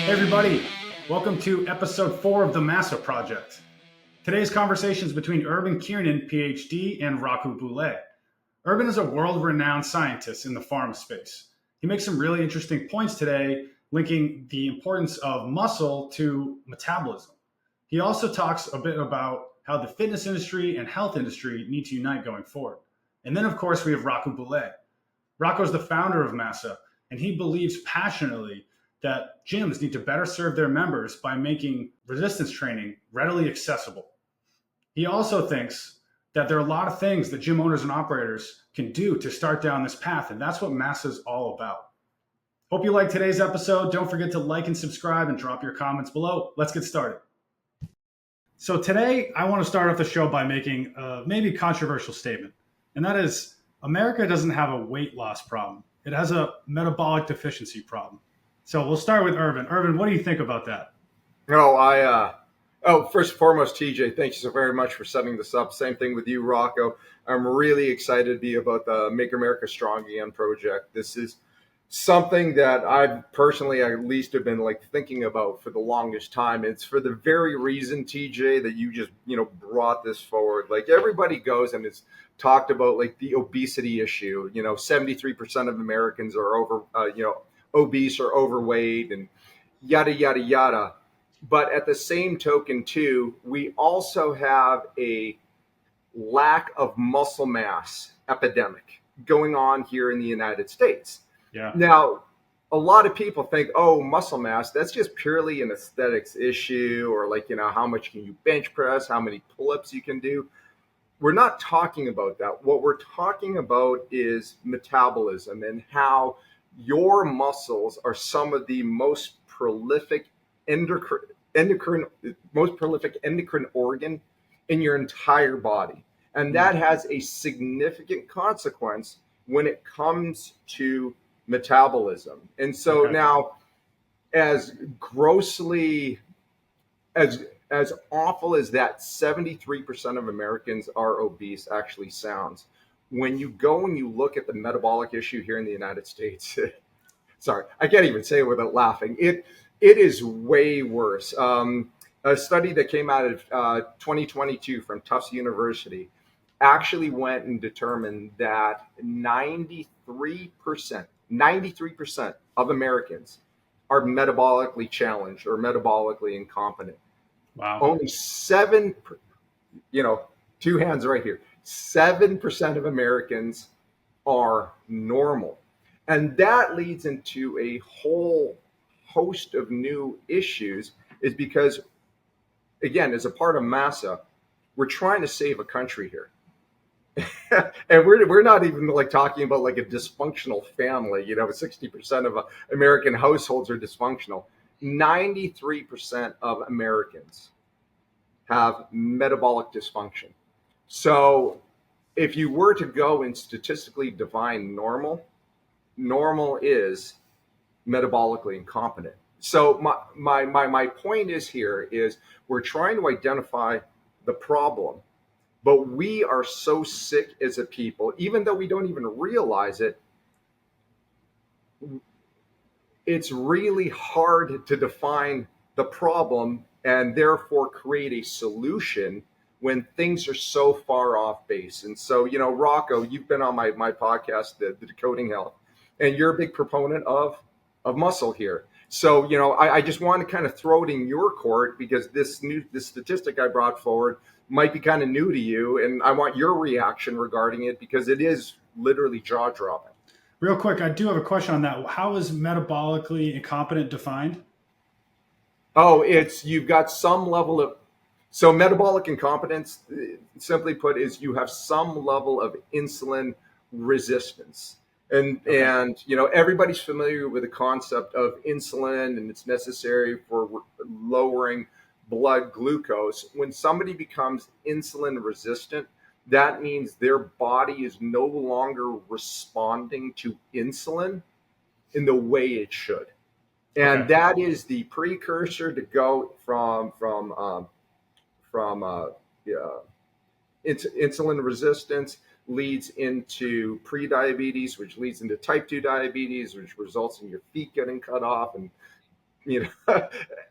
Hey everybody, welcome to episode 4 of the MASA Project. Today's conversation is between Kiernan, Ph.D, and Rocco Boulay. Urban is a world-renowned scientist in the pharma space. He makes some really interesting points today, linking the importance of muscle to metabolism. He also talks a bit about how the fitness industry and health industry need to unite going forward. And then, of course, we have Rocco Boulay. Rocco is the founder of MASA, and he believes passionately that gyms need to better serve their members by making resistance training readily accessible. He also thinks that there are a lot of things that gym owners and operators can do to start down this path, and that's what MASA is all about. Hope you like today's episode. Don't forget to like and subscribe and drop your comments below. Let's get started. So today, I want to start off the show by making a maybe controversial statement, and that is America doesn't have a weight loss problem. It has a metabolic deficiency problem. So we'll start with Irvin. Irvin, what do you think about that? First and foremost, TJ, thank you so very much for setting this up. Same thing with you, Rocco. I'm really excited to be about the Make America Strong Again project. This is something that I've personally at least have been thinking about for the longest time. It's for the very reason, TJ, that you just, brought this forward. Everybody goes and it's talked about the obesity issue. 73% of Americans are obese or overweight and yada, yada, yada. But at the same token, too, we also have a lack of muscle mass epidemic going on here in the United States. Yeah. Now, a lot of people think, muscle mass, that's just purely an aesthetics issue, or how much can you bench press, how many pull-ups you can do. We're not talking about that. What we're talking about is metabolism and how your muscles are some of the most prolific endocrine organ in your entire body. And that has a significant consequence when it comes to metabolism. And so now, as awful as that 73% of Americans are obese actually sounds, when you go and you look at the metabolic issue here in the United States, sorry, I can't even say it without laughing. It is way worse. A study that came out of 2022 from Tufts University actually went and determined that 93% of Americans are metabolically challenged or metabolically incompetent. Wow. Only 7, two hands right here, 7% of Americans are normal. And that leads into a whole host of new issues, is because, again, as a part of MASA, we're trying to save a country here. And we're not even talking about a dysfunctional family. 60% of American households are dysfunctional. 93% of Americans have metabolic dysfunction. So if you were to go and statistically define normal is metabolically incompetent. So my point is we're trying to identify the problem, but we are so sick as a people, even though we don't even realize it. It's really hard to define the problem and therefore create a solution when things are so far off base. And so, Rocco, you've been on my podcast, the Decoding Health, and you're a big proponent of muscle here. So, I just want to kind of throw it in your court, because this statistic I brought forward might be kind of new to you, and I want your reaction regarding it, because it is literally jaw-dropping. Real quick, I do have a question on that. How is metabolically incompetent defined? You've got some level of, so metabolic incompetence, simply put, is you have some level of insulin resistance. And everybody's familiar with the concept of insulin, and it's necessary for lowering blood glucose. When somebody becomes insulin resistant, that means their body is no longer responding to insulin in the way it should. And that is the precursor to go from insulin resistance leads into prediabetes, which leads into type 2 diabetes, which results in your feet getting cut off and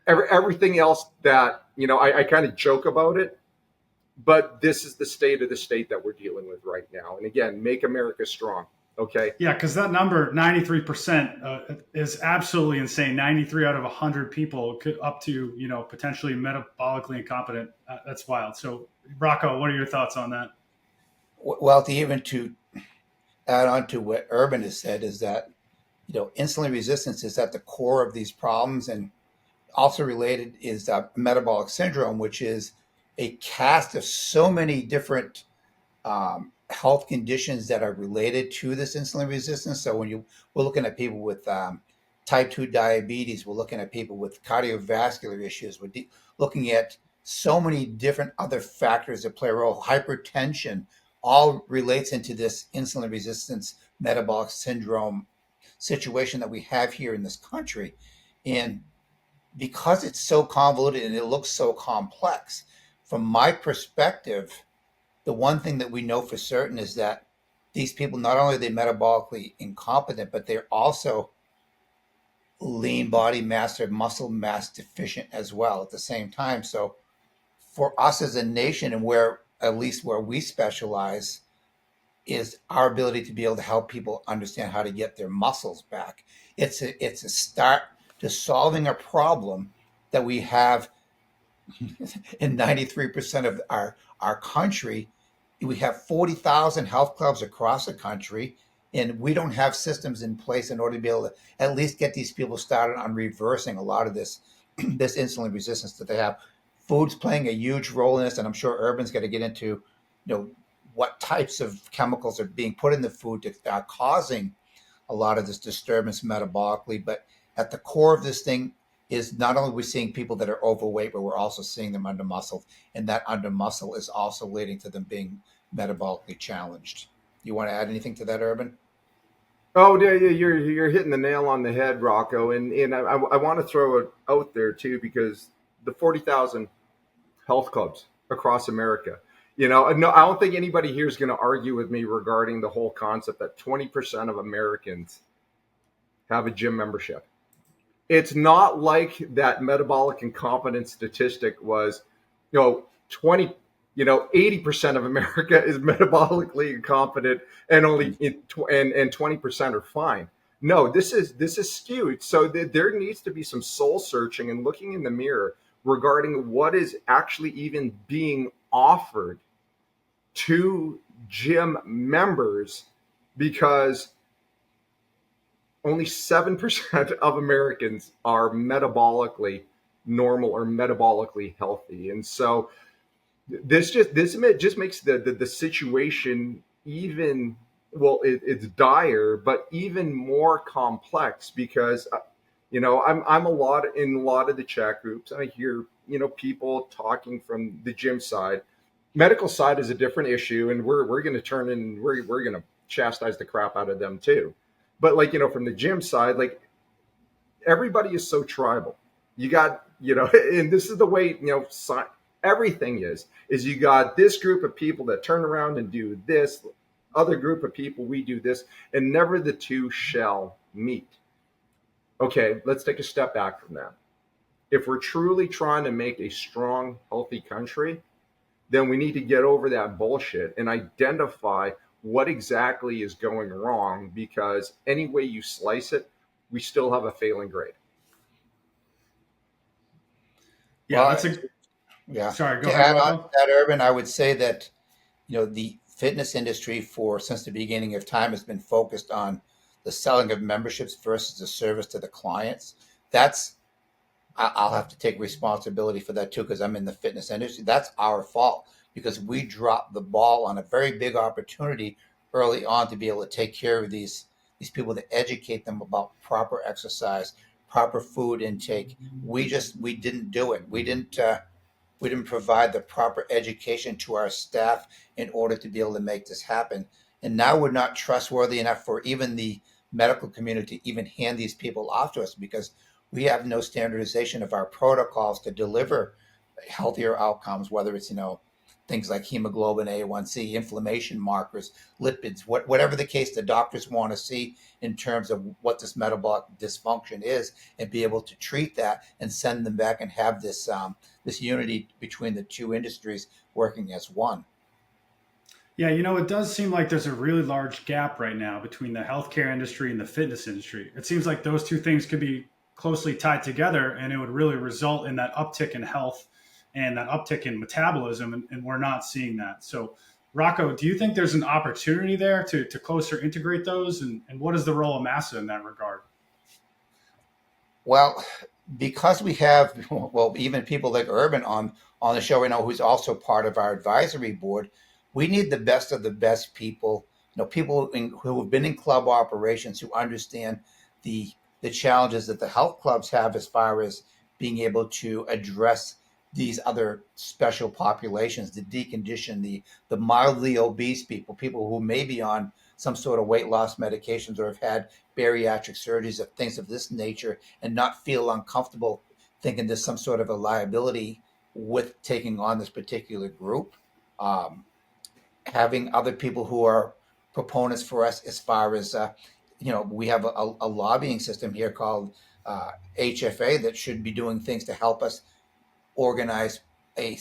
everything else that, I kind of joke about it, but this is the state of the state that we're dealing with right now. And again, make America strong. Okay. Yeah, because that number, 93%, is absolutely insane. 93 out of 100 people could up to, potentially metabolically incompetent. That's wild. So, Rocco, what are your thoughts on that? Well, to add on to what Urban has said is that, insulin resistance is at the core of these problems, and also related is metabolic syndrome, which is a cast of so many different health conditions that are related to this insulin resistance. So we're looking at people with type 2 diabetes, we're looking at people with cardiovascular issues, looking at so many different other factors that play a role. Hypertension all relates into this insulin resistance metabolic syndrome situation that we have here in this country. And because it's so convoluted and it looks so complex, from my perspective, the one thing that we know for certain is that these people, not only are they metabolically incompetent, but they're also lean body mass or muscle mass deficient as well at the same time. So for us as a nation, and at least where we specialize, is our ability to be able to help people understand how to get their muscles back. It's a start to solving a problem that we have in 93% of our country. We have 40,000 health clubs across the country, and we don't have systems in place in order to be able to at least get these people started on reversing a lot of this this insulin resistance that they have. Food's playing a huge role in this, and I'm sure Urban's going to get into, what types of chemicals are being put in the food that are causing a lot of this disturbance metabolically. But at the core of this thing is not only we're seeing people that are overweight, but we're also seeing them under muscle, and that under muscle is also leading to them being metabolically challenged. You want to add anything to that, Urban? Oh yeah, you're hitting the nail on the head, Rocco. And I want to throw it out there too, because the 40,000 health clubs across America, no, I don't think anybody here is going to argue with me regarding the whole concept that 20% of Americans have a gym membership. It's not like that metabolic incompetence statistic was, 20, 80% of America is metabolically incompetent and only 20% are fine. No, this is skewed. So there needs to be some soul searching and looking in the mirror regarding what is actually even being offered to gym members, because only 7% of Americans are metabolically normal or metabolically healthy. And so this just makes the situation even, well, it's dire, but even more complex, because I'm in a lot of the chat groups, and I hear people talking from the gym side. Medical side is a different issue, and we're going to we're going to chastise the crap out of them too. But from the gym side, everybody is so tribal. You got, and this is the way, everything is you got this group of people that turn around and do this, other group of people, we do this, and never the two shall meet. Okay, let's take a step back from that. If we're truly trying to make a strong, healthy country, then we need to get over that bullshit and identify what exactly is going wrong, because any way you slice it, we still have a failing grade. Yeah, Well, yeah. Sorry, go To ahead, add on to Rocco. that, Urban, I would say that, the fitness industry since the beginning of time has been focused on the selling of memberships versus the service to the clients. I'll have to take responsibility for that too, because I'm in the fitness industry. That's our fault, because we dropped the ball on a very big opportunity early on to be able to take care of these people, to educate them about proper exercise, proper food intake. We didn't do it. We didn't provide the proper education to our staff in order to be able to make this happen. And now we're not trustworthy enough for even the medical community to even hand these people off to us, because we have no standardization of our protocols to deliver healthier outcomes, whether it's, things like hemoglobin A1C, inflammation markers, lipids, whatever the case the doctors want to see in terms of what this metabolic dysfunction is, and be able to treat that and send them back and have this this unity between the two industries working as one. Yeah, it does seem like there's a really large gap right now between the healthcare industry and the fitness industry. It seems like those two things could be closely tied together, and it would really result in that uptick in health and that uptick in metabolism, and we're not seeing that. So, Rocco, do you think there's an opportunity there to closer integrate those, and what is the role of MASA in that regard? Well, because we have, well, even people like Urban on the show, who's also part of our advisory board, we need the best of the best people, people who have been in club operations, who understand the challenges that the health clubs have as far as being able to address these other special populations, the deconditioned, the mildly obese people who may be on some sort of weight loss medications or have had bariatric surgeries or things of this nature, and not feel uncomfortable thinking there's some sort of a liability with taking on this particular group. Having other people who are proponents for us as far as, we have a lobbying system here called HFA that should be doing things to help us organize a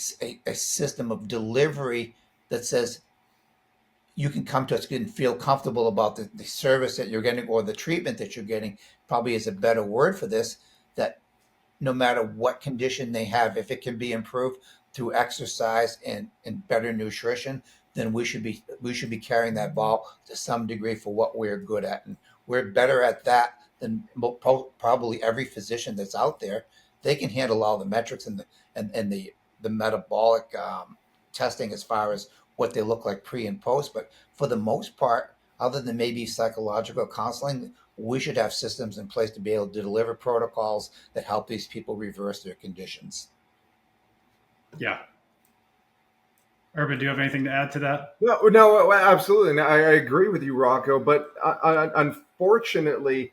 system of delivery that says you can come to us and feel comfortable about the service that you're getting, or the treatment that you're getting, probably is a better word for this, that no matter what condition they have, if it can be improved through exercise and better nutrition, then we should be carrying that ball to some degree for what we're good at. And we're better at that than probably every physician that's out there. They can handle all the metrics and the metabolic testing as far as what they look like pre and post. But for the most part, other than maybe psychological counseling, we should have systems in place to be able to deliver protocols that help these people reverse their conditions. Yeah. Urban, do you have anything to add to that? No, absolutely. I agree with you, Rocco. But unfortunately,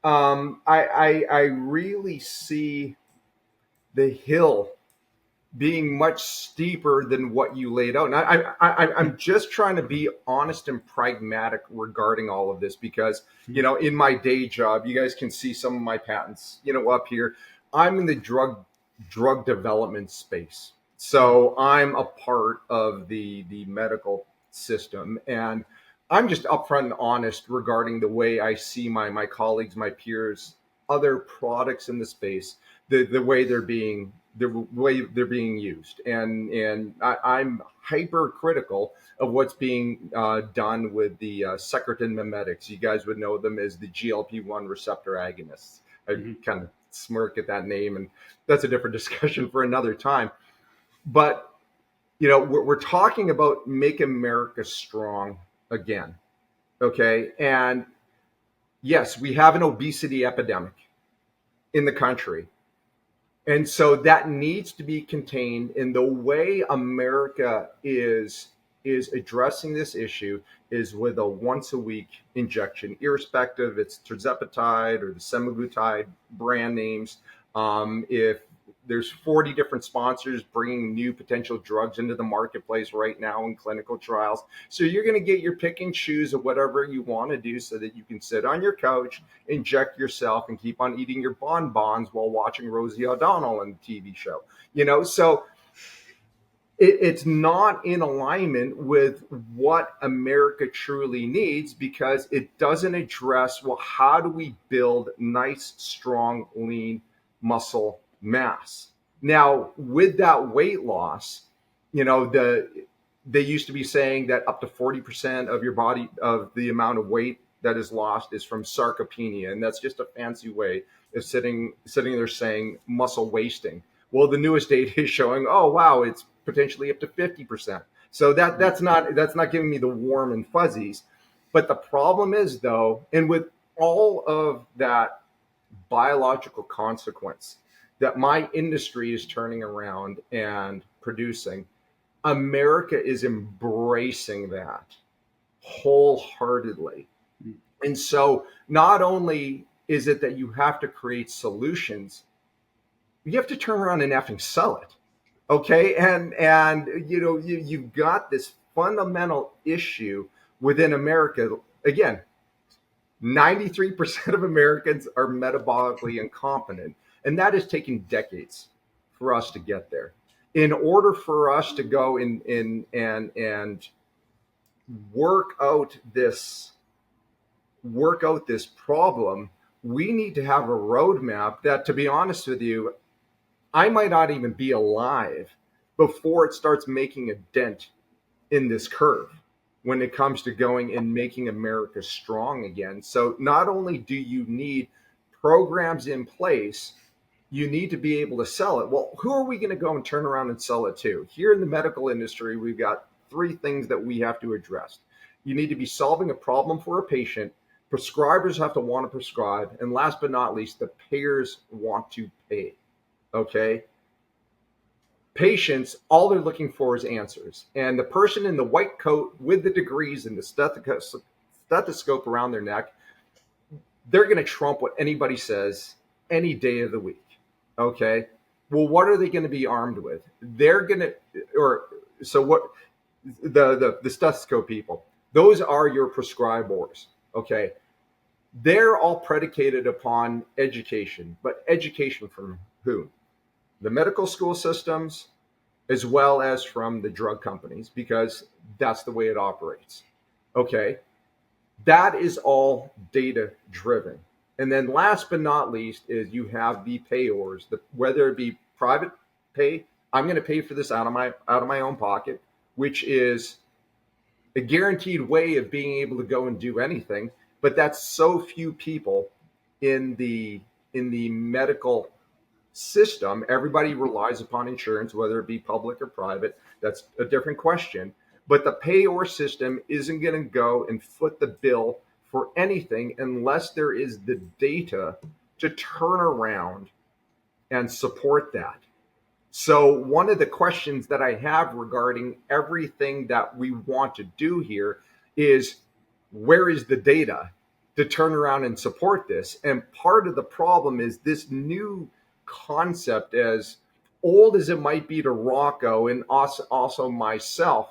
I really see the hill being much steeper than what you laid out. And I'm just trying to be honest and pragmatic regarding all of this, because, in my day job, you guys can see some of my patents, up here. I'm in the drug development space. So I'm a part of the medical system, and I'm just upfront and honest regarding the way I see my colleagues, my peers, other products in the space, the way they're being used, and I'm hypercritical of what's being done with the secretin mimetics. You guys would know them as the GLP-1 receptor agonists. I kind of smirk at that name, and that's a different discussion for another time. But, we're talking about Make America Strong again. Okay. And yes, we have an obesity epidemic in the country. And so that needs to be contained. In the way America is addressing this issue is with a once a week injection, irrespective it's tirzepatide or the semaglutide brand names. If there's 40 different sponsors bringing new potential drugs into the marketplace right now in clinical trials. So you're going to get your pick and choose of whatever you want to do so that you can sit on your couch, inject yourself, and keep on eating your bonbons while watching Rosie O'Donnell on the TV show. So it's not in alignment with what America truly needs, because it doesn't address, well, how do we build nice, strong, lean muscle mass? Now, with that weight loss, they used to be saying that up to 40% of your body, of the amount of weight that is lost, is from sarcopenia, and that's just a fancy way of sitting there saying muscle wasting. Well, the newest data is showing, oh wow, it's potentially up to 50%. So that's not giving me the warm and fuzzies. But the problem is, though, and with all of that biological consequence that my industry is turning around and producing, America is embracing that wholeheartedly. And so not only is it that you have to create solutions, you have to turn around and effing sell it. Okay, and you've got this fundamental issue within America. Again, 93% of Americans are metabolically incompetent, and that is taking decades for us to get there. In order for us to go in and work out this problem, we need to have a roadmap that, to be honest with you, I might not even be alive before it starts making a dent in this curve when it comes to going and making America strong again. So not only do you need programs in place, you need to be able to sell it. Well, who are we going to go and turn around and sell it to? Here in the medical industry, we've got three things that we have to address. You need to be solving a problem for a patient. Prescribers have to want to prescribe. And last but not least, the payers want to pay. Okay? Patients, all they're looking for is answers. And the person in the white coat with the degrees and the stethoscope around their neck, they're going to trump what anybody says any day of the week. Okay. Well, what are they going to be armed with? They're going to, or so what the stethoscope people, those are your prescribers. Okay. They're all predicated upon education, but education from who? The medical school systems, as well as from the drug companies, because that's the way it operates. Okay. That is all data driven. And then last but not least is you have the payors, whether it be private pay, I'm going to pay for this out of my own pocket, which is a guaranteed way of being able to go and do anything. But that's so few people in the medical system. Everybody relies upon insurance, whether it be public or private. That's a different question. But the payor system isn't going to go and foot the bill for anything unless there is the data to turn around and support that. So one of the questions that I have regarding everything that we want to do here is, where is the data to turn around and support this? And part of the problem is this new concept, as old as it might be to Rocco and also myself,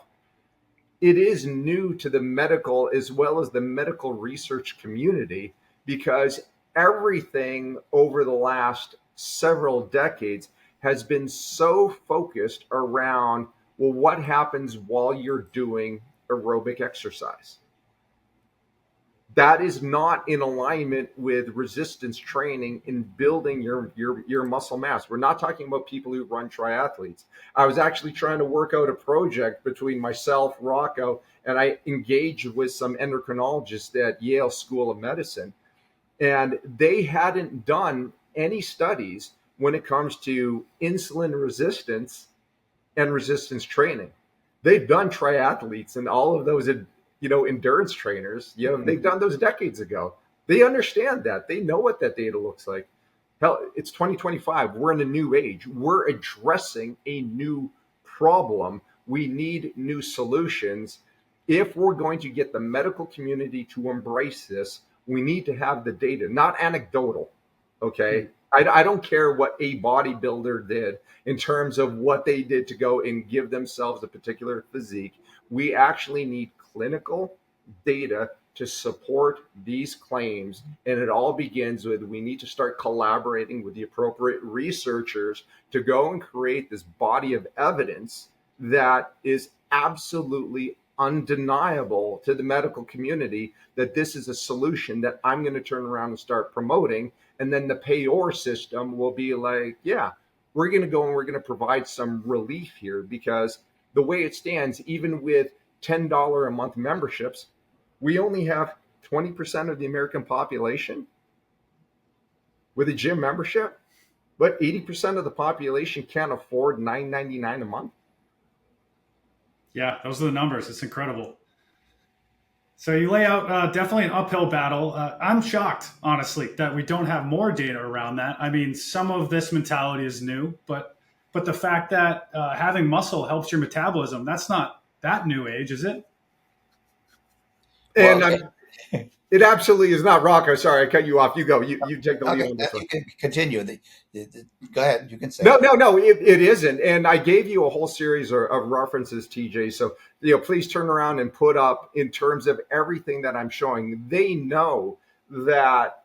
it is new to the medical as well as the medical research community, because everything over the last several decades has been so focused around, well, what happens while you're doing aerobic exercise? That is not in alignment with resistance training in building your muscle mass. We're not talking about people who run triathletes. I was actually trying to work out a project between myself, Rocco, and I engaged with some endocrinologists at Yale School of Medicine. And they hadn't done any studies when it comes to insulin resistance and resistance training. They've done triathletes and all of those endurance trainers, they've done those decades ago. They understand that. They know what that data looks like. Hell, it's 2025. We're in a new age. We're addressing a new problem. We need new solutions. If we're going to get the medical community to embrace this, we need to have the data, not anecdotal. Okay. I don't care what a bodybuilder did in terms of what they did to go and give themselves a particular physique. We actually need clinical data to support these claims. And it all begins with, we need to start collaborating with the appropriate researchers to go and create this body of evidence that is absolutely undeniable to the medical community, that this is a solution that I'm going to turn around and start promoting. And then the payor system will be like, yeah, we're going to go and we're going to provide some relief here, because the way it stands, even with $10 a month memberships, we only have 20% of the American population with a gym membership, but 80% of the population can't afford $9.99 a month. Yeah, those are the numbers. It's incredible. So you lay out definitely an uphill battle. I'm shocked, honestly, that we don't have more data around that. I mean, some of this mentality is new, but the fact that having muscle helps your metabolism, that's not that new age, is it? And It absolutely is not, Rocco. Sorry, I cut you off. You go. You take the lead Okay, on this one. you can continue. Go ahead. You can say No, it. no, no, it isn't. And I gave you a whole series of references, TJ. So, please turn around and put up in terms of everything that I'm showing. They know that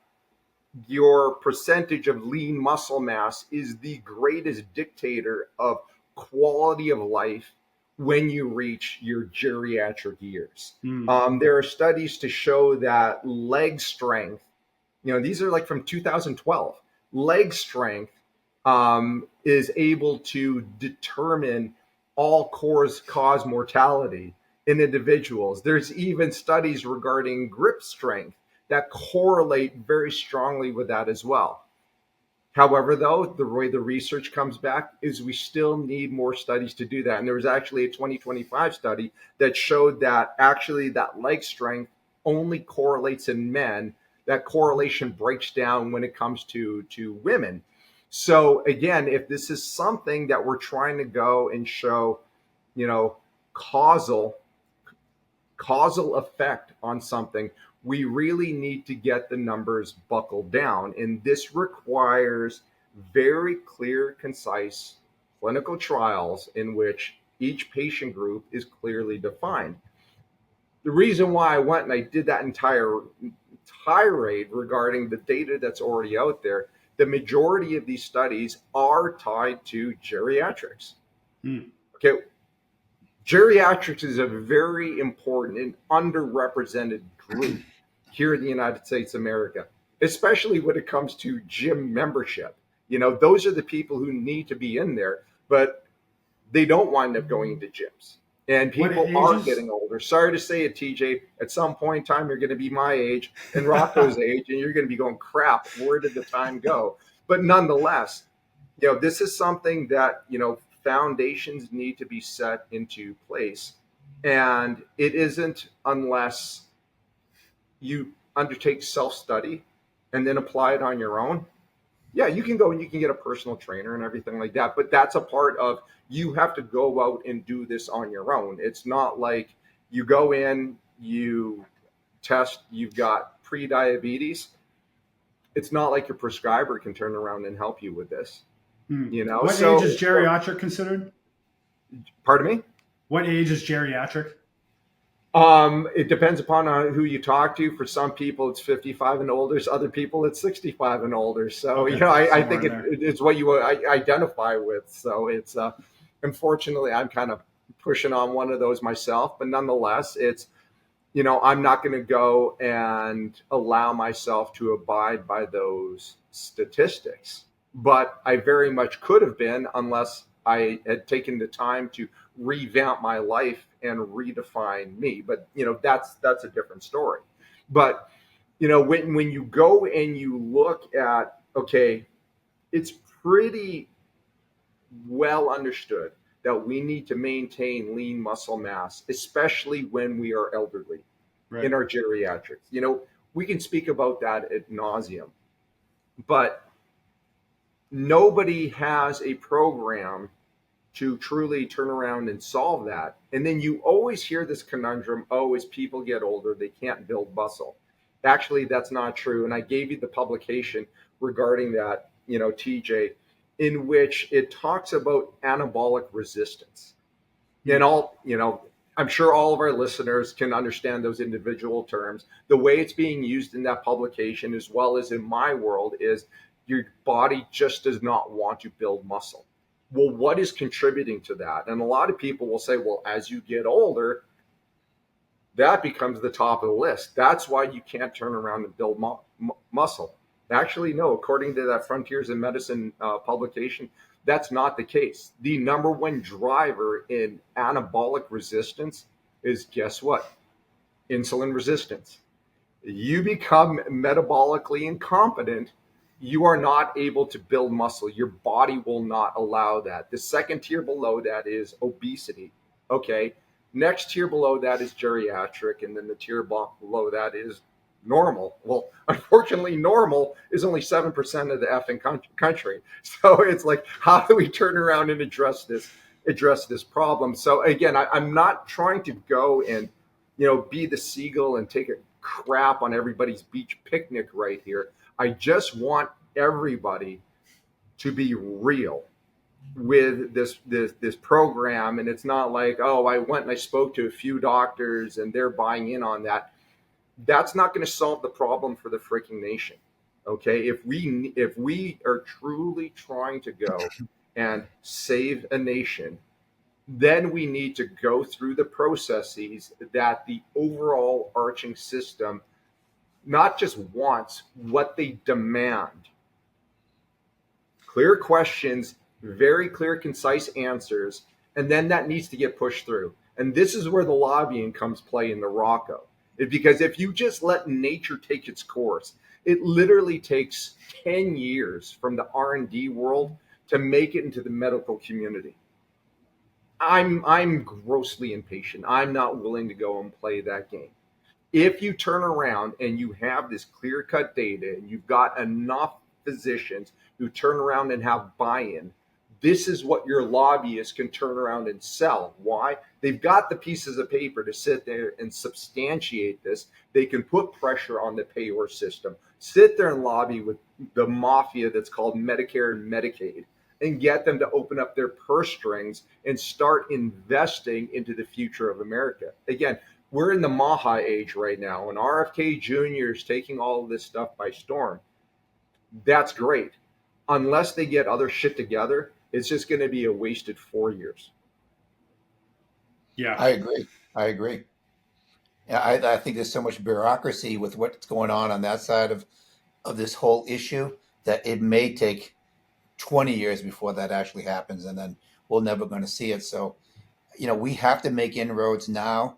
your percentage of lean muscle mass is the greatest dictator of quality of life when you reach your geriatric years. There are studies to show that leg strength, these are like from 2012, leg strength is able to determine all cause mortality in individuals. There's even studies regarding grip strength that correlate very strongly with that as well. However, though, the way the research comes back is we still need more studies to do that. And there was actually a 2025 study that showed that actually that leg strength only correlates in men. That correlation breaks down when it comes to women. So again, if this is something that we're trying to go and show, causal effect on something, we really need to get the numbers buckled down. And this requires very clear, concise clinical trials in which each patient group is clearly defined. The reason why I went and I did that entire tirade regarding the data that's already out there, the majority of these studies are tied to geriatrics. Okay. Geriatrics is a very important and underrepresented group here in the United States of America, especially when it comes to gym membership. Those are the people who need to be in there, but they don't wind up going to gyms. And people are getting older. Sorry to say it, TJ. At some point in time, you're going to be my age and Rocco's age, and you're going to be going, crap, where did the time go? But nonetheless, this is something that, foundations need to be set into place. And it isn't unless you undertake self-study and then apply it on your own. Yeah, you can go and you can get a personal trainer and everything like that. But that's a part of, you have to go out and do this on your own. It's not like you go in, you test, you've got pre-diabetes. It's not like your prescriber can turn around and help you with this. What age is geriatric considered? Pardon me? What age is geriatric? It depends upon who you talk to. For some people, it's 55 and older. For other people, it's 65 and older. So, I think it's what you identify with. So it's, unfortunately, I'm kind of pushing on one of those myself. But nonetheless, it's, I'm not going to go and allow myself to abide by those statistics. But I very much could have been, unless I had taken the time to revamp my life and redefine me. But, that's a different story. But, when you go and you look at, okay, it's pretty well understood that we need to maintain lean muscle mass, especially when we are elderly in our geriatrics. We can speak about that ad nauseum, but nobody has a program to truly turn around and solve that. And then you always hear this conundrum, as people get older, they can't build muscle. Actually, that's not true. And I gave you the publication regarding that, TJ, in which it talks about anabolic resistance. And I'm sure all of our listeners can understand those individual terms. The way it's being used in that publication, as well as in my world, is your body just does not want to build muscle. Well, what is contributing to that? And a lot of people will say, well, as you get older, that becomes the top of the list. That's why you can't turn around and build muscle. Actually, no, according to that Frontiers in Medicine publication, that's not the case. The number one driver in anabolic resistance is, guess what? Insulin resistance. You become metabolically incompetent, you are not able to build muscle. Your body will not allow that. The second tier below that is obesity. Okay. Next tier below that is geriatric. And then the tier below that is normal. Well, unfortunately, normal is only 7% of the effing country. So it's like, how do we turn around and address this problem? So again, I'm not trying to go and, be the seagull and take a crap on everybody's beach picnic right here. I just want everybody to be real with this program. And it's not like, oh, I went and I spoke to a few doctors and they're buying in on that. That's not going to solve the problem for the freaking nation. Okay, if we are truly trying to go and save a nation, then we need to go through the processes that the overall arching system not just wants, what they demand. Clear questions, very clear, concise answers, and then that needs to get pushed through. And this is where the lobbying comes play in the Rocco. Because if you just let nature take its course, it literally takes 10 years from the R&D world to make it into the medical community. I'm grossly impatient. I'm not willing to go and play that game. If you turn around and you have this clear-cut data and you've got enough physicians who turn around and have buy-in, this is what your lobbyists can turn around and sell. Why? They've got the pieces of paper to sit there and substantiate this. They can put pressure on the payor system, sit there and lobby with the mafia that's called Medicare and Medicaid, and get them to open up their purse strings and start investing into the future of America. Again, we're in the Maha age right now, and RFK Jr. is taking all of this stuff by storm. That's great. Unless they get other shit together, it's just going to be a wasted 4 years. Yeah, I agree. Yeah, I think there's so much bureaucracy with what's going on that side of this whole issue that it may take 20 years before that actually happens, and then we're never going to see it. So, we have to make inroads now.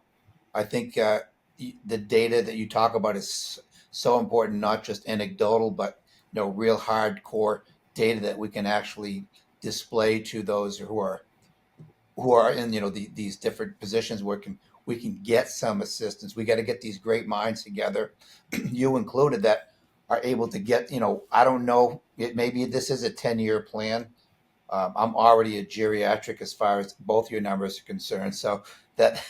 I think the data that you talk about is so important, not just anecdotal, but real hardcore data that we can actually display to those who are in these different positions where we can get some assistance. We got to get these great minds together, you included, that are able to get, I don't know, maybe this is a 10-year plan. I'm already a geriatric as far as both your numbers are concerned. So that,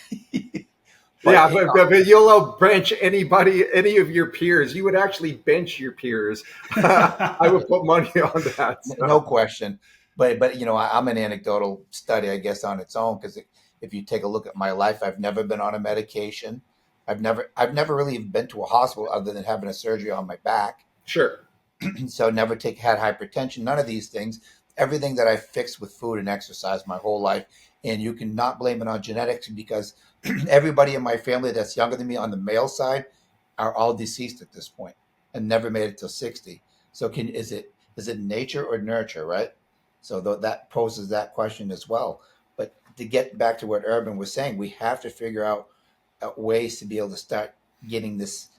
but you'll bench any of your peers. You would actually bench your peers. I would put money on that. So. No question. But I'm an anecdotal study, I guess, on its own, because if you take a look at my life, I've never been on a medication. I've never really been to a hospital other than having a surgery on my back. Sure. So never had hypertension, none of these things. Everything that I fixed with food and exercise my whole life. And you cannot blame it on genetics, because everybody in my family that's younger than me on the male side are all deceased at this point and never made it till 60. So is it nature or nurture, right? So that poses that question as well. But to get back to what Urban was saying, we have to figure out ways to be able to start getting this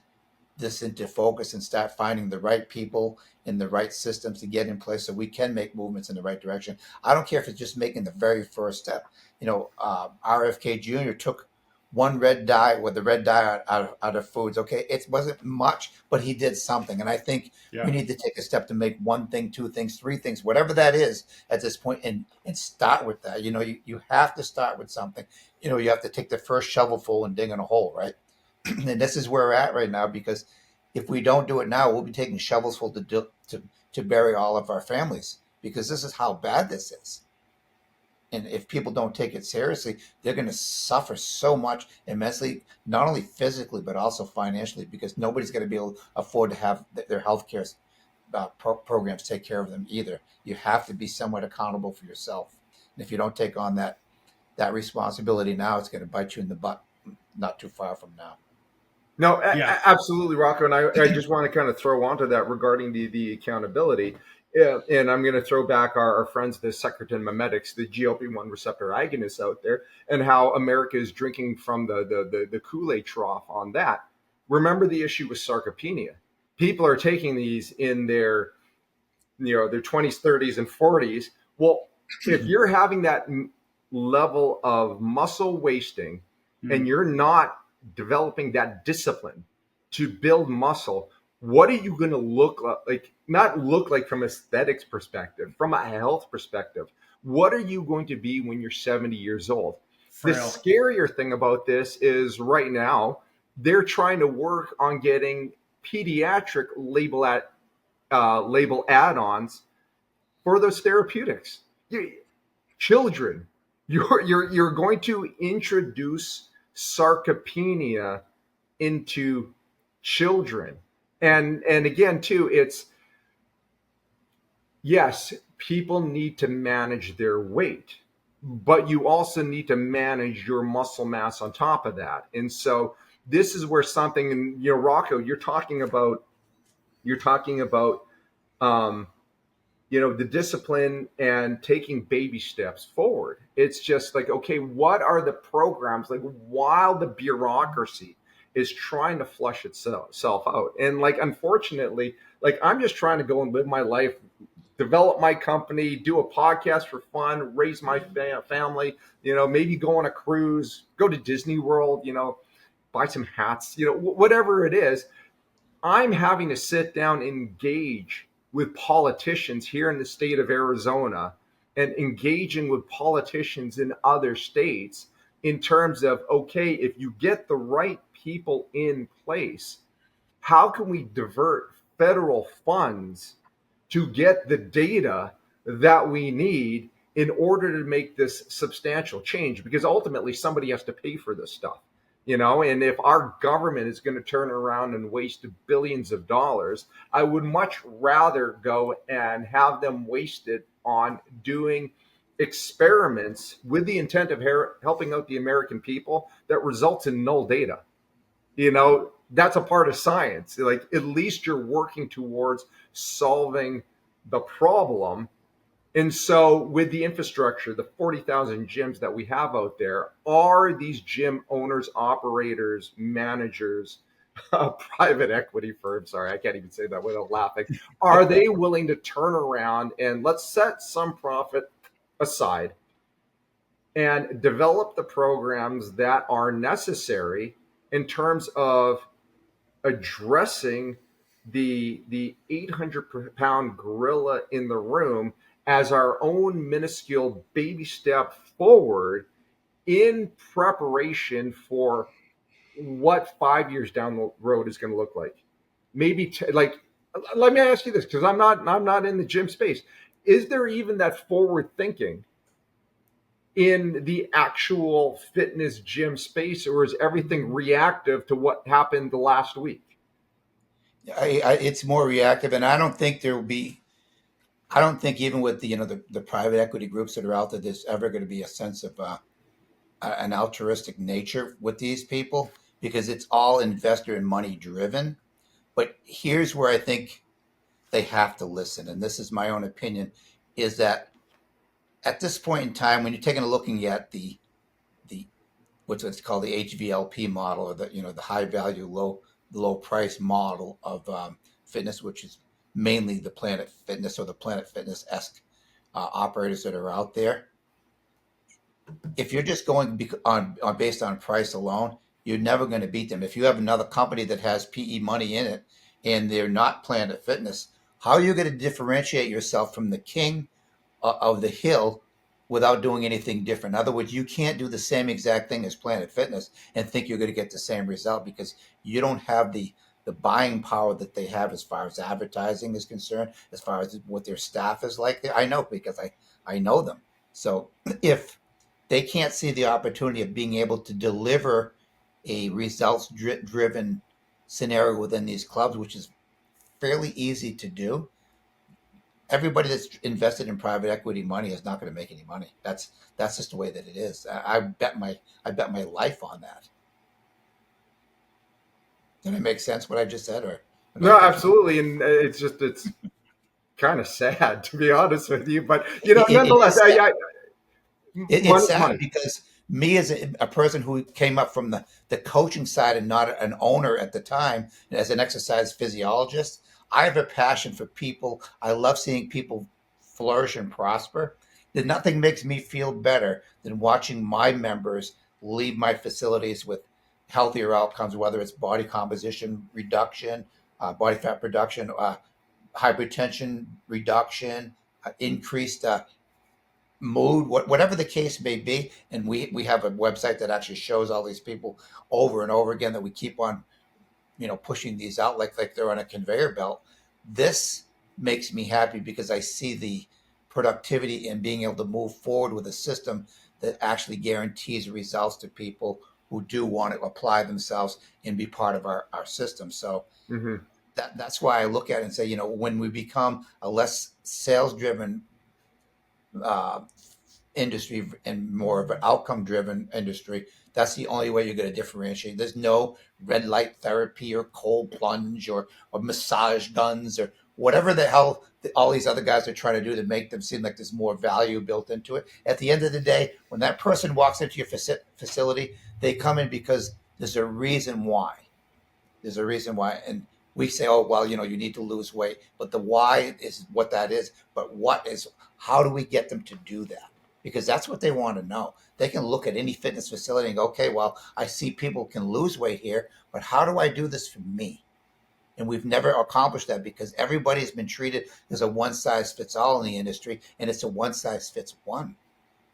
into focus and start finding the right people and the right systems to get in place so we can make movements in the right direction. I don't care if it's just making the very first step. RFK Jr. took one red dye with the red dye out of foods. Okay, it wasn't much, but he did something. And I think we need to take a step to make one thing, two things, three things, whatever that is at this point, and start with that. You have to start with something. You have to take the first shovelful and dig in a hole, right? And this is where we're at right now, because if we don't do it now, we'll be taking shovels full to bury all of our families, because this is how bad this is. And if people don't take it seriously, they're going to suffer so much immensely, not only physically, but also financially, because nobody's going to be able to afford to have their healthcare programs take care of them either. You have to be somewhat accountable for yourself. And if you don't take on that responsibility now, it's going to bite you in the butt not too far from now. No, absolutely, Rocco. And I just want to kind of throw onto that regarding the accountability. And I'm going to throw back our friends, the secretin mimetics, the GLP-1 receptor agonists out there, and how America is drinking from the Kool-Aid trough on that. Remember the issue with sarcopenia. People are taking these in their 20s, 30s, and 40s. Well, if you're having that level of muscle wasting and you're not developing that discipline to build muscle, what are you going to look like? Not look like from aesthetics perspective, from a health perspective. What are you going to be when you're 70 years old? Frail. The scarier thing about this is right now, they're trying to work on getting pediatric label add-ons for those therapeutics. Children, you're going to introduce sarcopenia into children. And again, too, it's, yes, people need to manage their weight, but you also need to manage your muscle mass on top of that. And so this is where something, and Rocco, you're talking about the discipline and taking baby steps forward. It's just like, okay, what are the programs, like, while the bureaucracy is trying to flush itself out? And like, unfortunately, like, I'm just trying to go and live my life, develop my company, do a podcast for fun, raise my family, maybe go on a cruise, go to Disney World, buy some hats, whatever it is. I'm having to sit down and engage with politicians here in the state of Arizona and engaging with politicians in other states in terms of, okay, if you get the right people in place, how can we divert federal funds to get the data that we need in order to make this substantial change? Because ultimately somebody has to pay for this stuff. And if our government is going to turn around and waste billions of dollars, I would much rather go and have them wasted on doing experiments with the intent of helping out the American people that results in null data. That's a part of science. Like, at least you're working towards solving the problem. And so with the infrastructure, the 40,000 gyms that we have out there, are these gym owners, operators, managers, private equity firms, sorry, I can't even say that without laughing, are they willing to turn around and let's set some profit aside and develop the programs that are necessary in terms of addressing the 800-pound gorilla in the room as our own minuscule baby step forward in preparation for what 5 years down the road is going to look like. Maybe let me ask you this, because I'm not in the gym space. Is there even that forward thinking in the actual fitness gym space, or is everything reactive to what happened the last week? It's more reactive, and I don't think there will be. I don't think even with the private equity groups that are out there, there's ever going to be a sense of an altruistic nature with these people, because it's all investor and money driven. But here's where I think they have to listen, and this is my own opinion, is that at this point in time, when you're taking a looking at the what's called the HVLP model, or the high value, low price model of fitness, which is mainly the Planet Fitness or the Planet Fitness-esque operators that are out there. If you're just going on based on price alone, you're never going to beat them. If you have another company that has PE money in it and they're not Planet Fitness, how are you going to differentiate yourself from the king of the hill without doing anything different? In other words, you can't do the same exact thing as Planet Fitness and think you're going to get the same result, because you don't have the buying power that they have as far as advertising is concerned, as far as what their staff is like. I know, because I know them. So if they can't see the opportunity of being able to deliver a results-driven scenario within these clubs, which is fairly easy to do, everybody that's invested in private equity money is not going to make any money. That's just the way that it is. I bet my life on that. Did it make sense what I just said, or no? Absolutely, and it's kind of sad, to be honest with you. But nonetheless, it's sad because me as a person who came up from the coaching side and not an owner at the time, and as an exercise physiologist, I have a passion for people. I love seeing people flourish and prosper. That nothing makes me feel better than watching my members leave my facilities with healthier outcomes, whether it's body composition reduction, body fat reduction, hypertension reduction, increased mood, whatever the case may be. And we have a website that actually shows all these people over and over again that we keep on, pushing these out like they're on a conveyor belt. This makes me happy because I see the productivity and being able to move forward with a system that actually guarantees results to people who do want to apply themselves and be part of our system. So Mm-hmm. that's why I look at it and say, when we become a less sales driven uh, industry and more of an outcome driven industry, that's the only way you're going to differentiate. There's no red light therapy or cold plunge or massage guns or whatever the hell all these other guys are trying to do to make them seem like there's more value built into it. At the end of the day, when that person walks into your facility, they come in because there's a reason why. There's a reason why. And we say, oh, well, you need to lose weight. But the why is what that is. But how do we get them to do that? Because that's what they want to know. They can look at any fitness facility and go, okay, well, I see people can lose weight here, but how do I do this for me? And we've never accomplished that because everybody's been treated as a one size fits all in the industry, and it's a one size fits one.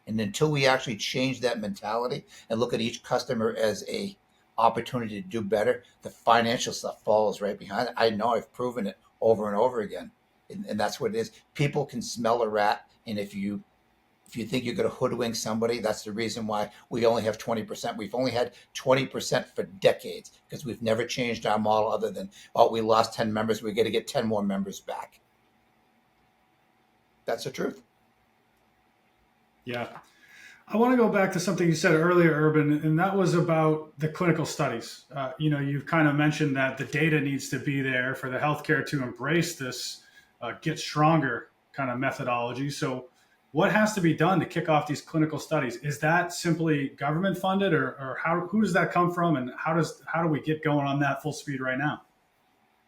And until we actually change that mentality and look at each customer as a opportunity to do better, the financial stuff follows right behind it. I know I've proven it over and over again. And that's what it is. People can smell a rat. And if you think you're going to hoodwink somebody, that's the reason why we only have 20%. We've only had 20% for decades because we've never changed our model other than, oh, we lost 10 members. We're going to get 10 more members back. That's the truth. Yeah. I want to go back to something you said earlier, Urban, and that was about the clinical studies. You've kind of mentioned that the data needs to be there for the healthcare to embrace this get stronger kind of methodology. So what has to be done to kick off these clinical studies? Is that simply government funded or who does that come from? And how do we get going on that full speed right now?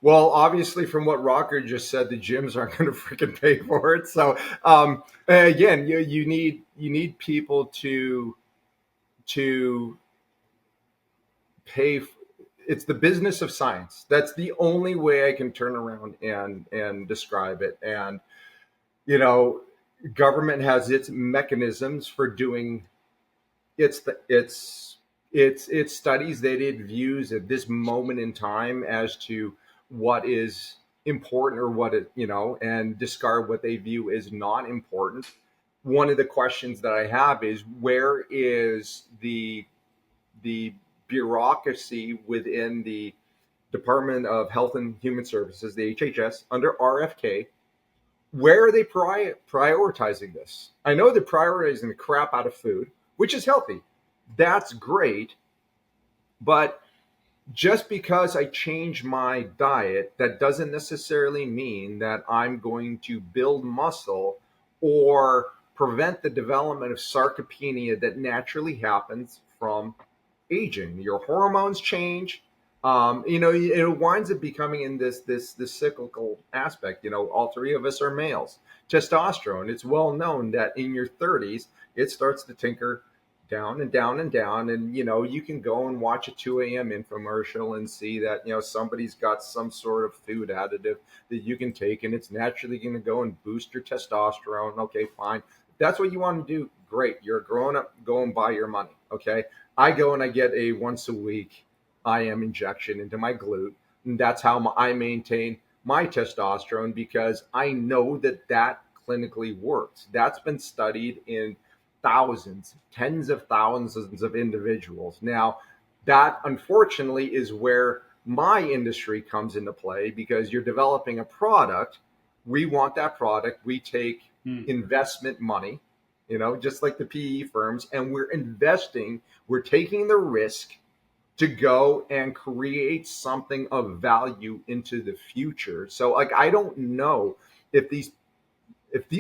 Well, obviously, from what Rocker just said, the gyms aren't going to freaking pay for it. So, again, you need people to pay. It's the business of science. That's the only way I can turn around and describe it. And government has its mechanisms for doing its studies that it views at this moment in time as to what is important or what it and discard what they view as not important. One of the questions that I have is, where is the bureaucracy within the Department of Health and Human Services, the HHS, under RFK? Where are they prioritizing this? I know they're prioritizing the crap out of food, which is healthy. That's great. But just because I change my diet, that doesn't necessarily mean that I'm going to build muscle or prevent the development of sarcopenia that naturally happens from aging. Your hormones change. It winds up becoming in this cyclical aspect. All three of us are males. Testosterone, it's well known that in your 30s, it starts to tinker down and down and down. And, you can go and watch a 2 a.m. infomercial and see that, somebody's got some sort of food additive that you can take, and it's naturally going to go and boost your testosterone. Okay, fine. If that's what you want to do, great. You're a grown up, go and buy your money. Okay. I go and I get a once a week IM injection into my glute. And that's how I maintain my testosterone, because I know that clinically works. That's been studied in thousands, tens of thousands of individuals. Now, that unfortunately is where my industry comes into play, because you're developing a product. We want that product. We take investment money, just like the PE firms, and we're taking the risk to go and create something of value into the future. So I don't know if these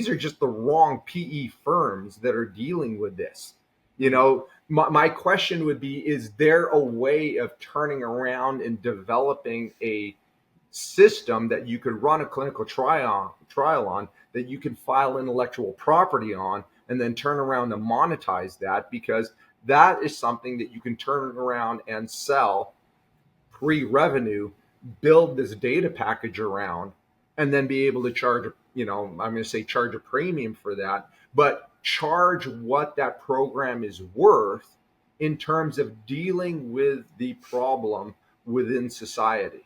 are just the wrong PE firms that are dealing with this. My question would be, is there a way of turning around and developing a system that you could run a clinical trial on, that you could file intellectual property on, and then turn around and monetize that? Because that is something that you can turn around and sell pre-revenue, build this data package around, and then be able to charge, I'm going to say charge a premium for that, but charge what that program is worth in terms of dealing with the problem within society.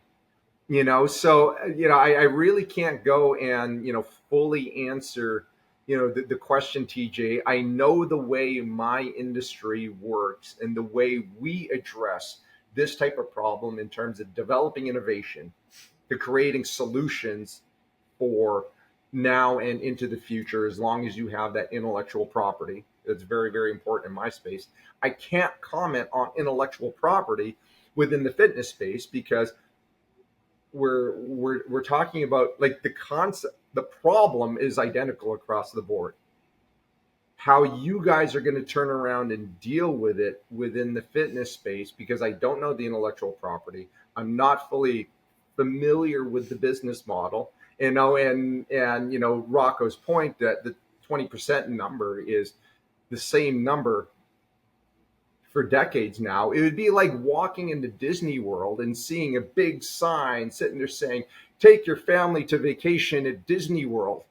So I really can't go and fully answer the question, TJ. I know the way my industry works and the way we address this type of problem in terms of developing innovation to creating solutions for now and into the future, as long as you have that intellectual property. That's very, very important in my space. I can't comment on intellectual property within the fitness space because we're talking about like the concept. The problem is identical across the board. How you guys are going to turn around and deal with it within the fitness space, because I don't know the intellectual property. I'm not fully familiar with the business model. And Rocco's point that the 20% number is the same number for decades now. It would be like walking into Disney World and seeing a big sign sitting there saying, "Take your family to vacation at Disney World."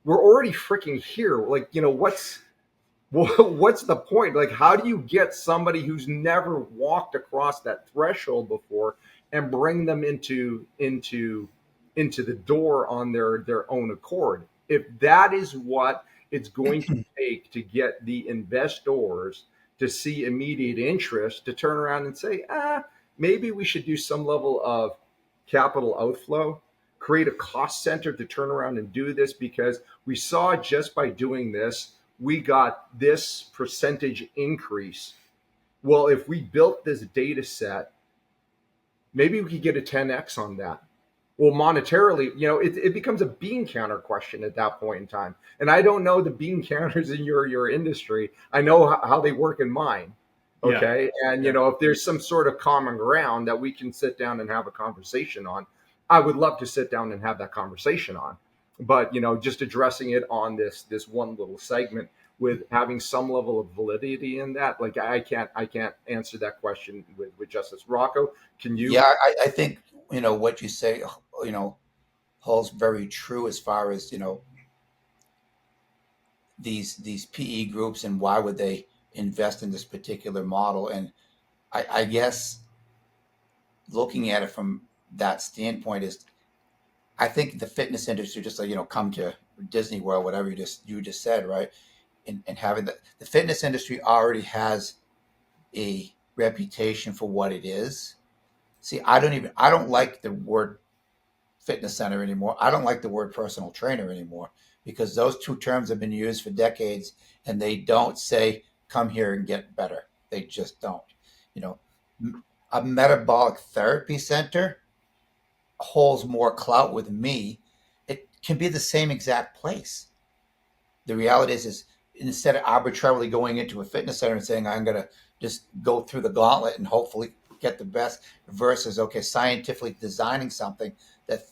We're already freaking here. Like, what's the point? Like, how do you get somebody who's never walked across that threshold before and bring them into the door on their own accord? If that is what it's going to take to get the investors to see immediate interest, to turn around and say, maybe we should do some level of capital outflow, create a cost center to turn around and do this, because we saw just by doing this, we got this percentage increase. Well, if we built this data set, maybe we could get a 10x on that. Well, monetarily, it becomes a bean counter question at that point in time. And I don't know the bean counters in your industry. I know how they work in mine. Okay. Yeah. And, if there's some sort of common ground that we can sit down and have a conversation on, I would love to sit down and have that conversation on. But, just addressing it on this one little segment with having some level of validity in that, like I can't answer that question with justice. Rocco, can you? Yeah, I think, what you say, holds very true as far as, these PE groups and why would they invest in this particular model. And I guess looking at it from that standpoint is, I think the fitness industry, just like, come to Disney World, whatever you just said, right? And having the fitness industry already has a reputation for what it is. See, I don't like the word fitness center anymore. I don't like the word personal trainer anymore, because those two terms have been used for decades and they don't say, come here and get better. They just don't. A metabolic therapy center holds more clout with me. It can be the same exact place. The reality is instead of arbitrarily going into a fitness center and saying, I'm going to just go through the gauntlet and hopefully get the best, versus, scientifically designing something that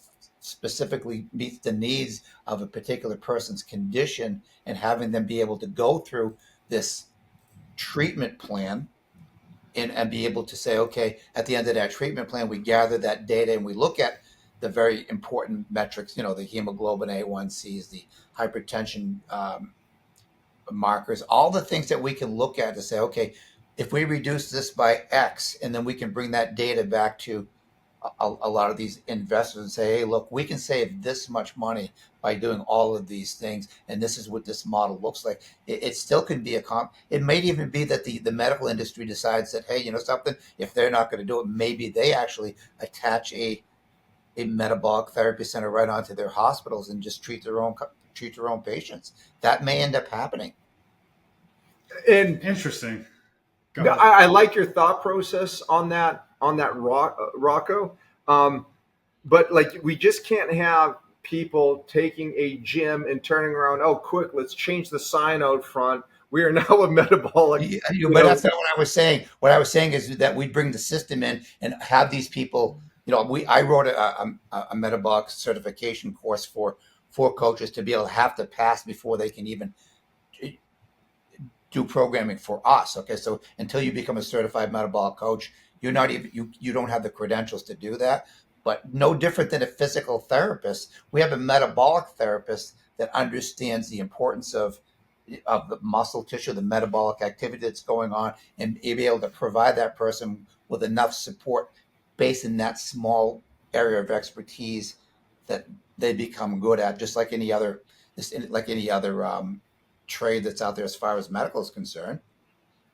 specifically meets the needs of a particular person's condition and having them be able to go through this treatment plan and be able to say, okay, at the end of that treatment plan, we gather that data and we look at the very important metrics, the hemoglobin A1Cs, the hypertension markers, all the things that we can look at to say, okay, if we reduce this by X, and then we can bring that data back to a lot of these investors and say, hey, look, we can save this much money by doing all of these things, and this is what this model looks like. It still can be it may even be that the medical industry decides that, hey, something, if they're not going to do it, maybe they actually attach a metabolic therapy center right onto their hospitals and just treat their own patients. That may end up happening. And interesting. I like your thought process on that Rocco. But like, we just can't have people taking a gym and turning around, oh, quick, let's change the sign out front. We are now a metabolic. But that's not what I was saying. What I was saying is that we bring the system in and have these people, I wrote a metabolic certification course for coaches to be able to have to pass before they can even do programming for us. Okay. So until you become a certified metabolic coach, you're not even, you don't have the credentials to do that. But no different than a physical therapist, we have a metabolic therapist that understands the importance of of the muscle tissue, the metabolic activity that's going on, and be able to provide that person with enough support based in that small area of expertise that they become good at, just like any other, trade that's out there as far as medical is concerned.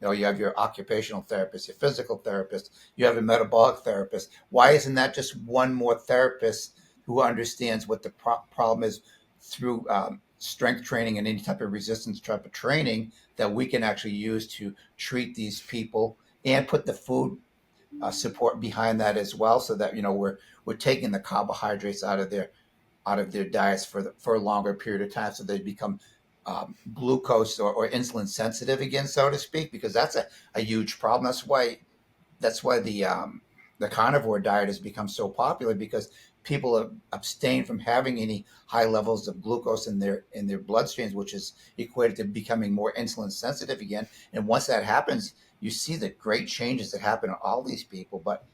You have your occupational therapist, your physical therapist, you have a metabolic therapist. Why isn't that just one more therapist who understands what the problem is through strength training and any type of resistance type of training that we can actually use to treat these people and put the food support behind that as well, so that we're taking the carbohydrates out of their diets for a longer period of time, so they become glucose or insulin sensitive again, so to speak, because that's a huge problem. That's why the carnivore diet has become so popular, because people have abstained from having any high levels of glucose in their bloodstreams, which is equated to becoming more insulin sensitive again. And once that happens, you see the great changes that happen in all these people. But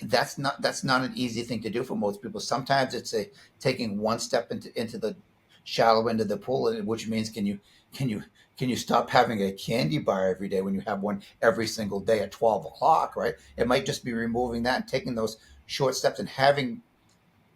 that's not an easy thing to do for most people. Sometimes it's taking one step into the shallow end of the pool, which means can you stop having a candy bar every day when you have one every single day at 12 o'clock, right? It might just be removing that and taking those short steps and having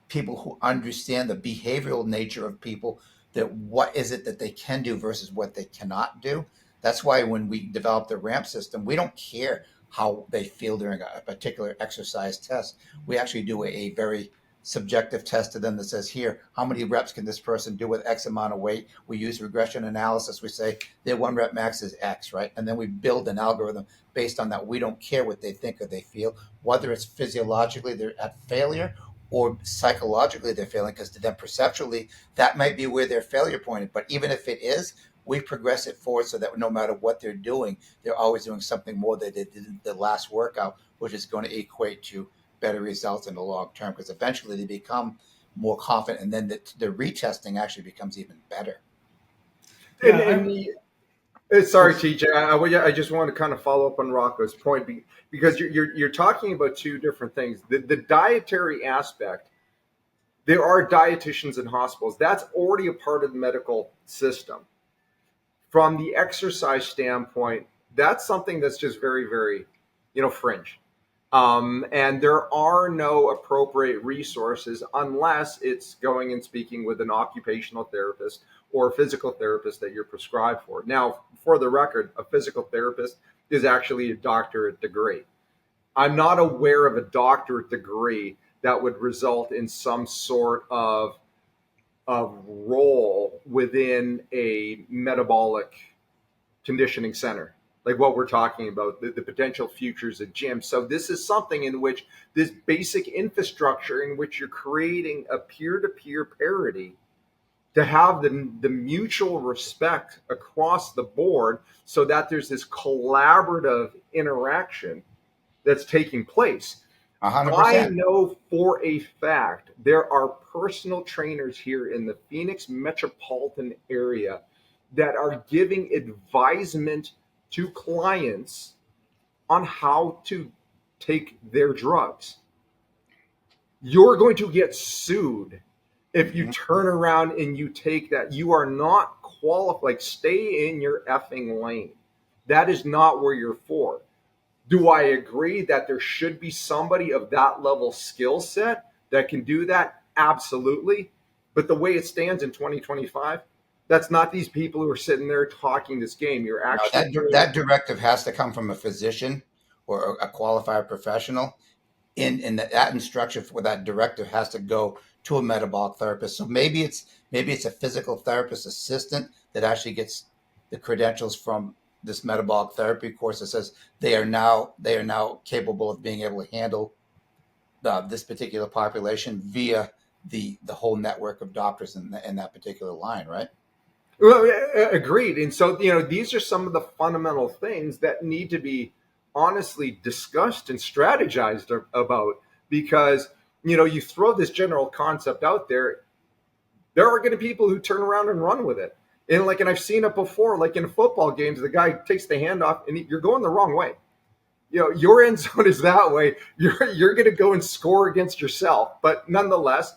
people who understand the behavioral nature of people, that what is it that they can do versus what they cannot do. That's why when we develop the ramp system, we don't care how they feel during a particular exercise test. We actually do a very subjective test to them that says, here, how many reps can this person do with X amount of weight? We use regression analysis. We say their 1 rep max is X, right? And then we build an algorithm based on that. We don't care what they think or they feel, whether it's physiologically they're at failure or psychologically they're failing, because to them perceptually, that might be where their failure pointed. But even if it is, we progress it forward so that no matter what they're doing, they're always doing something more than they did in the last workout, which is going to equate to better results in the long term, because eventually they become more confident, and then the retesting actually becomes even better. Sorry, TJ. I just want to kind of follow up on Rocco's point, because you're talking about two different things. The dietary aspect. There are dietitians in hospitals. That's already a part of the medical system. From the exercise standpoint, that's something that's just very, very, fringe. And there are no appropriate resources unless it's going and speaking with an occupational therapist or a physical therapist that you're prescribed for. Now, for the record, a physical therapist is actually a doctorate degree. I'm not aware of a doctorate degree that would result in some sort of role within a metabolic conditioning center, like what we're talking about, the potential futures of gyms. So this is something in which this basic infrastructure in which you're creating a peer-to-peer parity to have the mutual respect across the board, so that there's this collaborative interaction that's taking place. 100%. I know for a fact there are personal trainers here in the Phoenix metropolitan area that are giving advisement to clients on how to take their drugs. You're going to get sued if you turn around and you take that. You are not qualified. Like, stay in your effing lane. That is not where you're for. Do I agree that there should be somebody of that level skill set that can do that? Absolutely. But the way it stands in 2025, that's not these people who are sitting there talking this game. You're actually that directive has to come from a physician or a qualified professional. In that instruction for that directive has to go to a metabolic therapist. So maybe it's a physical therapist assistant that actually gets the credentials from this metabolic therapy course that says they are now capable of being able to handle this particular population via the whole network of doctors in that particular line, right? Well, agreed. And so, these are some of the fundamental things that need to be honestly discussed and strategized about, because, you throw this general concept out there are going to be people who turn around and run with it. And I've seen it before, like in football games, the guy takes the handoff and you're going the wrong way. Your end zone is that way. You're going to go and score against yourself. But nonetheless,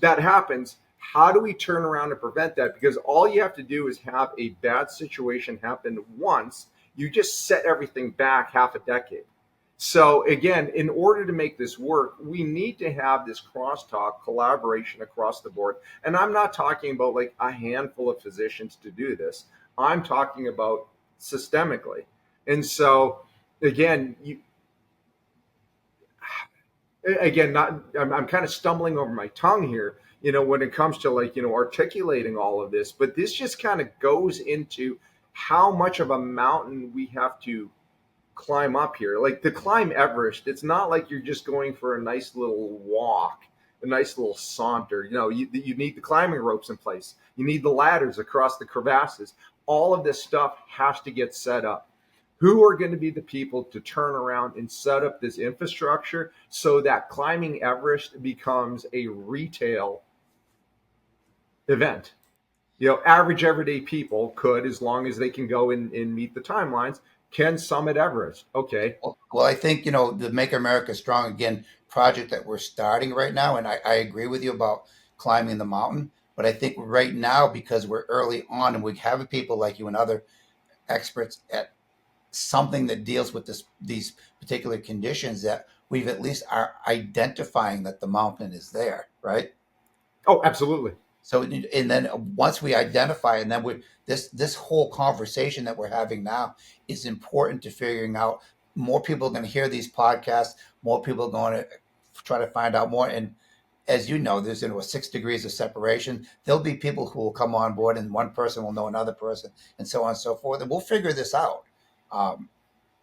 that happens. How do we turn around and prevent that? Because all you have to do is have a bad situation happen once. You just set everything back half a decade. So again, in order to make this work, we need to have this crosstalk collaboration across the board. And I'm not talking about like a handful of physicians to do this. I'm talking about systemically. And so again, I'm kind of stumbling over my tongue here, when it comes to like, articulating all of this, but this just kind of goes into how much of a mountain we have to climb up here. Like to climb Everest, it's not like you're just going for a nice little walk, a nice little saunter. You need the climbing ropes in place. You need the ladders across the crevasses. All of this stuff has to get set up. Who are going to be the people to turn around and set up this infrastructure so that climbing Everest becomes a retail event? Average everyday people could, as long as they can go and meet the timelines, can summit Everest. Okay. Well, I think, the Make America Strong Again project that we're starting right now, and I agree with you about climbing the mountain, but I think right now, because we're early on and we have people like you and other experts at something that deals with these particular conditions, that we've at least are identifying that the mountain is there, right? Oh, absolutely. So, and then once we identify, and then this whole conversation that we're having now is important to figuring out. More people are going to hear these podcasts. More people are going to try to find out more. And as you know, there's 6 degrees of separation. There'll be people who will come on board, and one person will know another person, and so on and so forth. And we'll figure this out.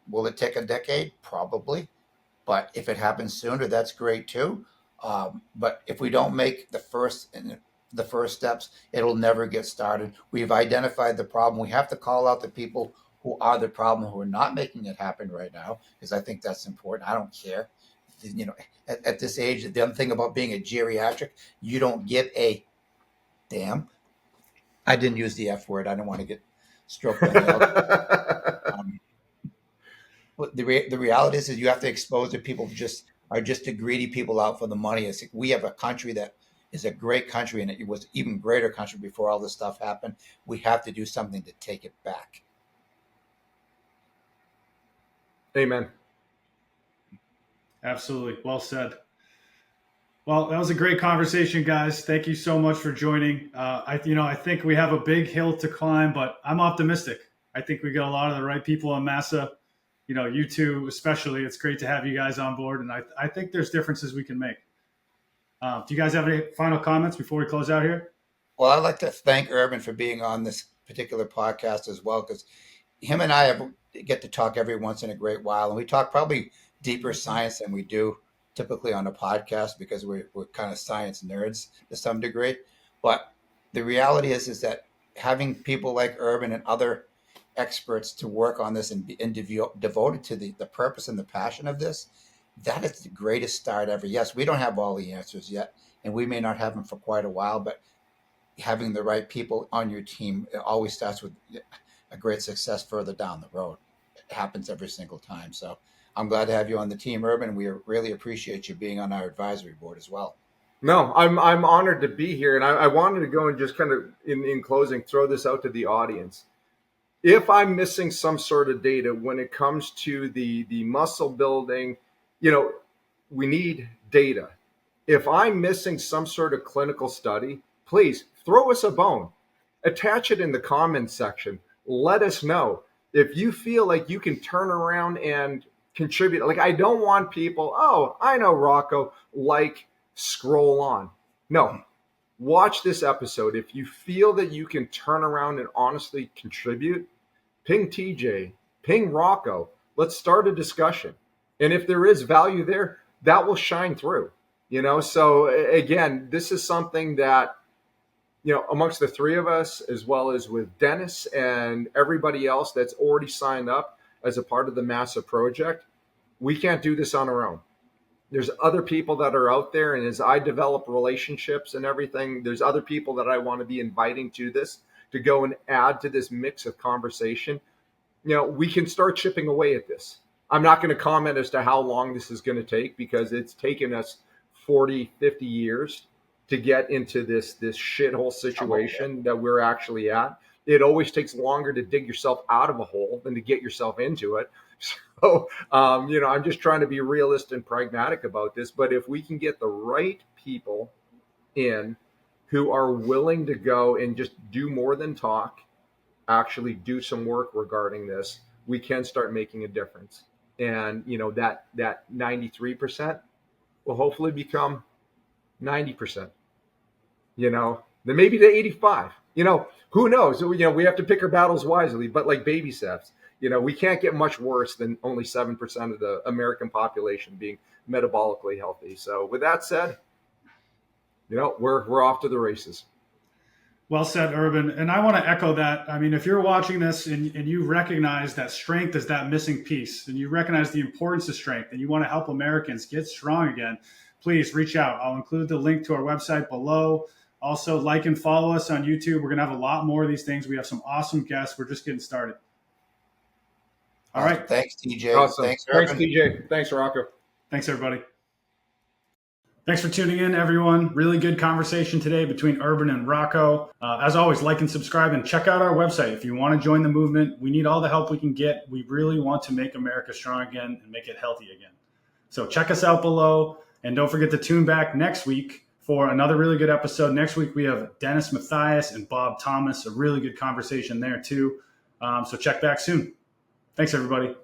Will it take a decade? Probably. But if it happens sooner, that's great too. But if we don't make the first steps, it'll never get started. We've identified the problem. We have to call out the people who are the problem, who are not making it happen right now, because I think that's important. I don't care. At this age, the other thing about being a geriatric, you don't give a damn. I didn't use the F word. I don't want to get stroked by the But the reality is you have to expose the people who are just the greedy people out for the money. We have a country that is a great country, and it was even greater country before all this stuff happened. We have to do something to take it back. Amen. Absolutely. Well said. Well, that was a great conversation, guys. Thank you so much for joining. I think we have a big hill to climb, but I'm optimistic. I think we got a lot of the right people on MASA. You two especially. It's great to have you guys on board, and I think there's differences we can make. Do you guys have any final comments before we close out here? Well, I'd like to thank Urban for being on this particular podcast as well, because him and I get to talk every once in a great while, and we talk probably deeper science than we do typically on a podcast, because we're kind of science nerds to some degree. But the reality is that having people like Urban and other experts to work on this and devoted to the purpose and the passion of this, that is the greatest start ever. Yes, we don't have all the answers yet, and we may not have them for quite a while, but having the right people on your team, it always starts with a great success further down the road. It happens every single time. So I'm glad to have you on the team, Urban. We really appreciate you being on our advisory board as well. No, I'm honored to be here. And I wanted to go and just kind of in closing, throw this out to the audience. If I'm missing some sort of data when it comes to the muscle building, we need data. If I'm missing some sort of clinical study, please throw us a bone. Attach it in the comments section. Let us know. If you feel like you can turn around and contribute, like I don't want people, oh, I know Rocco, scroll on. No, watch this episode. If you feel that you can turn around and honestly contribute, ping TJ, ping Rocco. Let's start a discussion. And if there is value there, that will shine through. So again, this is something that, amongst the three of us, as well as with Dennis and everybody else that's already signed up as a part of the MASA project, we can't do this on our own. There's other people that are out there. And as I develop relationships and everything, there's other people that I want to be inviting to this, to go and add to this mix of conversation. We can start chipping away at this. I'm not going to comment as to how long this is going to take, because it's taken us 40, 50 years to get into this shithole situation that we're actually at. It always takes longer to dig yourself out of a hole than to get yourself into it. So, I'm just trying to be realistic and pragmatic about this. But if we can get the right people in who are willing to go and just do more than talk, actually do some work regarding this, we can start making a difference. And, that 93% will hopefully become 90%, then maybe to 85, who knows? We have to pick our battles wisely, but like baby steps, we can't get much worse than only 7% of the American population being metabolically healthy. So with that said, we're off to the races. Well said, Urban. And I want to echo that. I mean, if you're watching this and you recognize that strength is that missing piece, and you recognize the importance of strength, and you want to help Americans get strong again, please reach out. I'll include the link to our website below. Also, like and follow us on YouTube. We're going to have a lot more of these things. We have some awesome guests. We're just getting started. All right. Thanks, TJ. Awesome. Thanks, TJ. Thanks, Rocco. Thanks, everybody. Thanks for tuning in, everyone. Really good conversation today between Urban and Rocco. As always, like and subscribe and check out our website if you want to join the movement. We need all the help we can get. We really want to make America strong again and make it healthy again. So check us out below. And don't forget to tune back next week for another really good episode. Next week, we have Dennis Mathias and Bob Thomas, a really good conversation there too. So check back soon. Thanks, everybody.